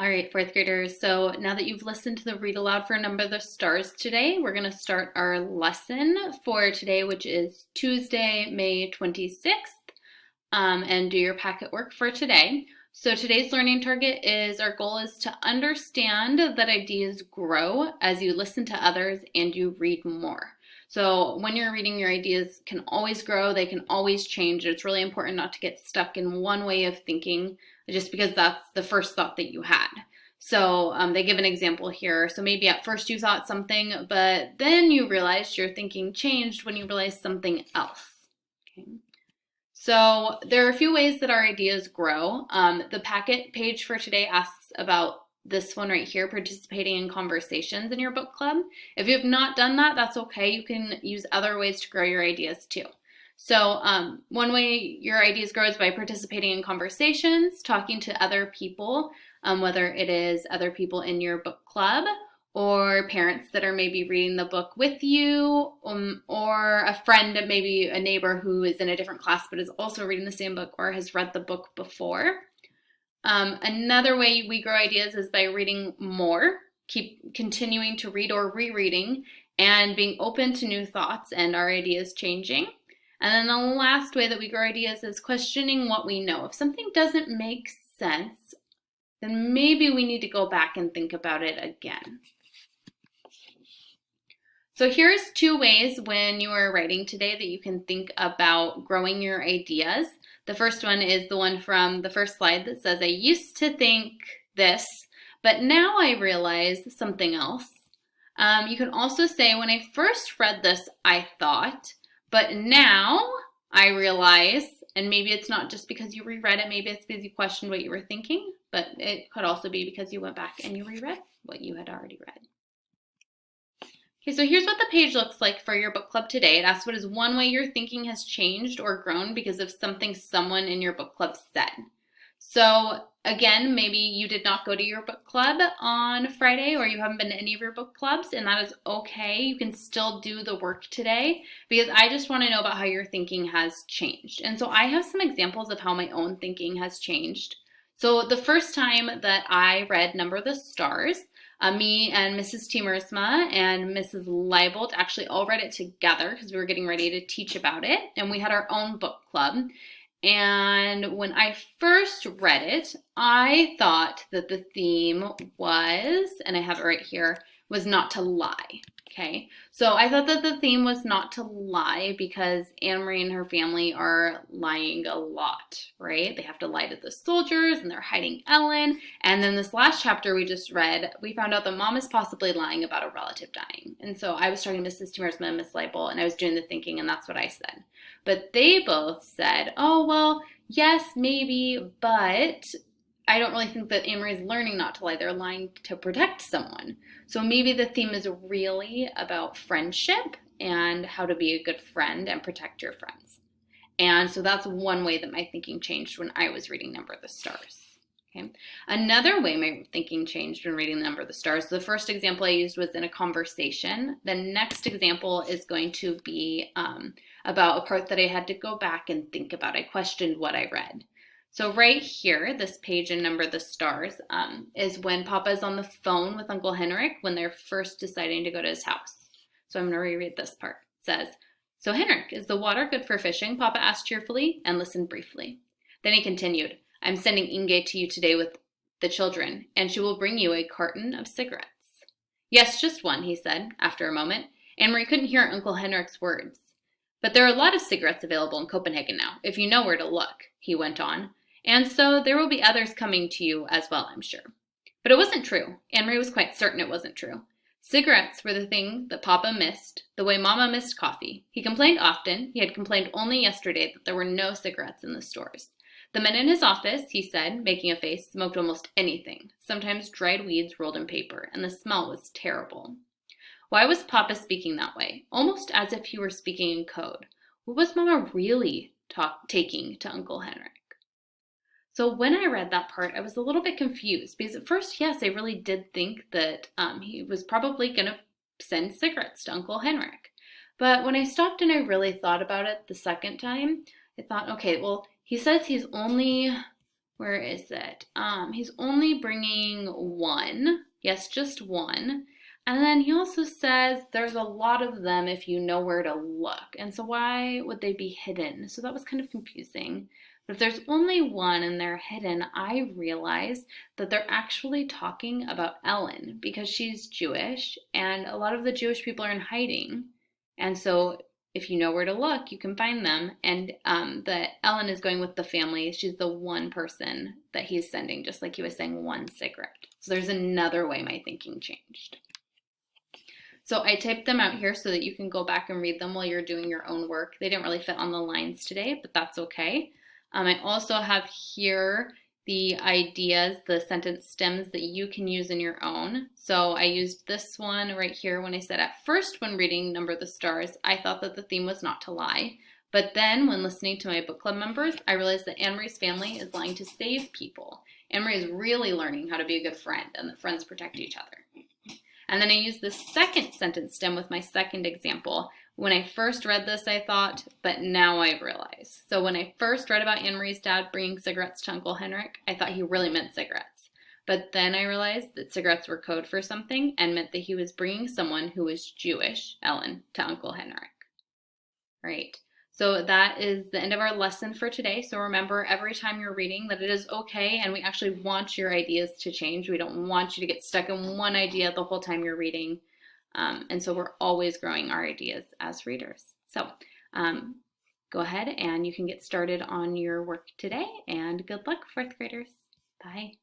All right, fourth graders. So now that you've listened to the read aloud for Number the Stars today, we're going to start our lesson for today, which is Tuesday, May 26th, and do your packet work for today. So today's learning target is our goal is to understand that ideas grow as you listen to others and you read more. So when you're reading, your ideas can always grow, they can always change. It's really important not to get stuck in one way of thinking just because that's the first thought that you had. So they give an example here. So maybe at first you thought something, but then you realized your thinking changed when you realized something else. Okay. So there are a few ways that our ideas grow. The packet page for today asks about this one right here, participating in conversations in your book club. If you have not done that, that's okay. You can use other ways to grow your ideas too. So one way your ideas grow is by participating in conversations, talking to other people, whether it is other people in your book club or parents that are maybe reading the book with you, or a friend, maybe a neighbor who is in a different class but is also reading the same book or has read the book before. Another way we grow ideas is by reading more, keep continuing to read or rereading, and being open to new thoughts and our ideas changing. And then the last way that we grow ideas is questioning what we know. If something doesn't make sense, then maybe we need to go back and think about it again. So here's two ways when you are writing today that you can think about growing your ideas. The first one is the one from the first slide that says, I used to think this, but now I realize something else. You can also say, when I first read this, I thought, but now I realize, and maybe it's not just because you reread it, maybe it's because you questioned what you were thinking, but it could also be because you went back and you reread what you had already read. Okay, so here's what the page looks like for your book club today. It asks what is one way your thinking has changed or grown because of something someone in your book club said. So again, maybe you did not go to your book club on Friday or you haven't been to any of your book clubs, and that is okay. You can still do the work today because I just want to know about how your thinking has changed. And so I have some examples of how my own thinking has changed. So the first time that I read Number the Stars, me and Mrs. Tiemersma and Mrs. Leibold actually all read it together because we were getting ready to teach about it, and we had our own book club. And when I first read it, I thought that the theme was, and I have it right here, was not to lie. Okay, so I thought that the theme was not to lie because Anne-Marie and her family are lying a lot, right? They have to lie to the soldiers and they're hiding Ellen. And then this last chapter we just read, we found out that Mom is possibly lying about a relative dying. And so I was talking to Mrs. Tiemersma and Miss Leibold, and I was doing the thinking, and that's what I said. But they both said, oh, well, yes, maybe, but I don't really think that Anne-Marie is learning not to lie. They're lying to protect someone. So maybe the theme is really about friendship and how to be a good friend and protect your friends. And so that's one way that my thinking changed when I was reading Number the Stars. Okay. Another way my thinking changed when reading Number the Stars, the first example I used was in a conversation. The next example is going to be about a part that I had to go back and think about. I questioned what I read. So right here, this page in Number the Stars is when Papa is on the phone with Uncle Henrik when they're first deciding to go to his house. So I'm going to reread this part. It says, so Henrik, is the water good for fishing? Papa asked cheerfully and listened briefly. Then he continued, I'm sending Inge to you today with the children, and she will bring you a carton of cigarettes. Yes, just one, he said, after a moment. Anne-Marie couldn't hear Uncle Henrik's words. But there are a lot of cigarettes available in Copenhagen now, if you know where to look, he went on. And so there will be others coming to you as well, I'm sure. But it wasn't true. Anne-Marie was quite certain it wasn't true. Cigarettes were the thing that Papa missed, the way Mama missed coffee. He complained often. He had complained only yesterday that there were no cigarettes in the stores. The men in his office, he said, making a face, smoked almost anything, sometimes dried weeds rolled in paper, and the smell was terrible. Why was Papa speaking that way, almost as if he were speaking in code? What was Mama really taking to Uncle Henrik? So when I read that part, I was a little bit confused because at first, yes, I really did think that he was probably going to send cigarettes to Uncle Henrik. But when I stopped and I really thought about it the second time, I thought, okay, well, he says he's only Where is it? He's only bringing one. Yes, just one. And then he also says there's a lot of them if you know where to look. And so why would they be hidden? So that was kind of confusing. But if there's only one and they're hidden, I realized that they're actually talking about Ellen because she's Jewish and a lot of the Jewish people are in hiding. And so if you know where to look, you can find them. And that Ellen is going with the family. She's the one person that he's sending, just like he was saying one cigarette. So there's another way my thinking changed. So I typed them out here so that you can go back and read them while you're doing your own work. They didn't really fit on the lines today, but that's okay. I also have here the ideas, the sentence stems that you can use in your own. So I used this one right here when I said at first when reading Number the Stars, I thought that the theme was not to lie. But then when listening to my book club members, I realized that Anne-Marie's family is lying to save people. Anne-Marie is really learning how to be a good friend and that friends protect each other. And then I used the second sentence stem with my second example. When I first read this, I thought, but now I realize. So when I first read about Anne-Marie's dad bringing cigarettes to Uncle Henrik, I thought he really meant cigarettes. But then I realized that cigarettes were code for something and meant that he was bringing someone who was Jewish, Ellen, to Uncle Henrik. Right. So that is the end of our lesson for today. So remember every time you're reading that it is okay and we actually want your ideas to change. We don't want you to get stuck in one idea the whole time you're reading. And so we're always growing our ideas as readers. So go ahead and you can get started on your work today and good luck, fourth graders. Bye.